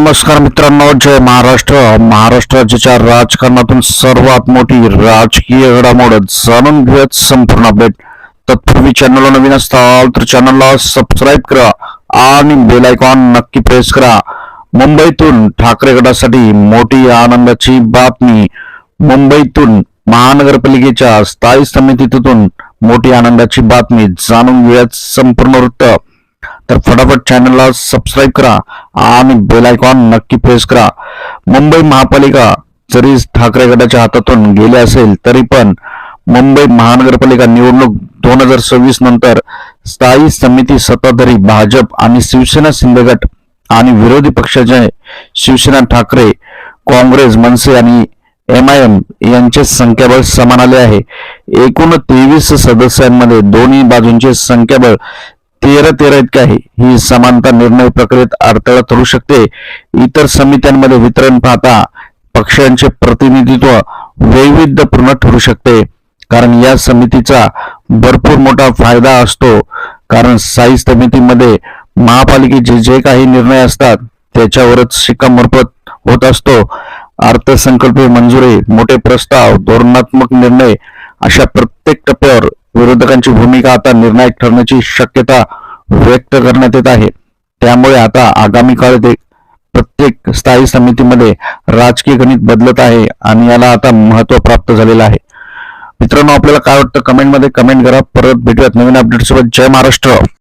नमस्कार मित्रांनो, जय महाराष्ट्र. महाराष्ट्राच्या राजकारणातून सर्वात मोठी राजकीय घडामोड जाणून घेत संपूर्ण अपडेट. तत्पूर्वी चॅनलला नवीन असाल तर चॅनलला सबस्क्राईब करा आणि बेल आयकॉन नक्की प्रेस करा. मुंबईतून ठाकरे गटासाठी मोठी आनंदाची बातमी. मुंबईतून महानगरपालिकेच्या स्थायी समितीतून मोठी आनंदाची बातमी. जाणून घेऊयात संपूर्ण वृत्त. तर फटाफट चॅनलला सबस्क्राईब करा आणि बेल आयकॉन नक्की प्रेस करा. मुंबई महापालिका जरी ठाकरे गटाच्या हातातून गेले असेल तरी पण मुंबई महानगरपालिका निवडणूक 2026 नंतर स्थायी समिती सत्ताधारी भाजप आणि शिवसेना शिंदे गट आणि विरोधी पक्षाचे शिवसेना ठाकरे, काँग्रेस, मनसे आणि MIM यांचे संख्याबळ समान आले आहे. एकूण 23 सदस्यांमध्ये दोन्ही बाजूंचे संख्याबळ 13 इतके आहे. ही समानता निर्णय प्रक्रियेत अडथळा ठरू शकते. इतर समित्यांमध्ये वितरण पाहता पक्षांचे प्रतिनिधित्व वैविध्यपूर्ण ठरू शकते, कारण या समितीचा भरपूर मोठा फायदा असतो. कारण स्थायी समितीमध्ये महापालिकेचे जे काही निर्णय असतात त्याच्यावरच शिक्कामोर्तब होत असतो. अर्थसंकल्पीय मंजुरी, मोठे प्रस्ताव, धोरणात्मक निर्णय अशा प्रत्येक टप्प्यावर विरोधकांची भूमिका आता निर्णायक ठरण्याची शक्यता व्यक्त करण्यात येत आहे. त्यामुळे आता आगामी काळात प्रत्येक स्थायी समितीमध्ये राजकीय गणित बदलत आहे आणि याला आता महत्त्व प्राप्त झालेलं आहे. मित्रांनो, आपल्याला काय वाटतं कमेंटमध्ये कमेंट करा. परत भेटूयात नवीन अपडेट सोबत. जय महाराष्ट्र.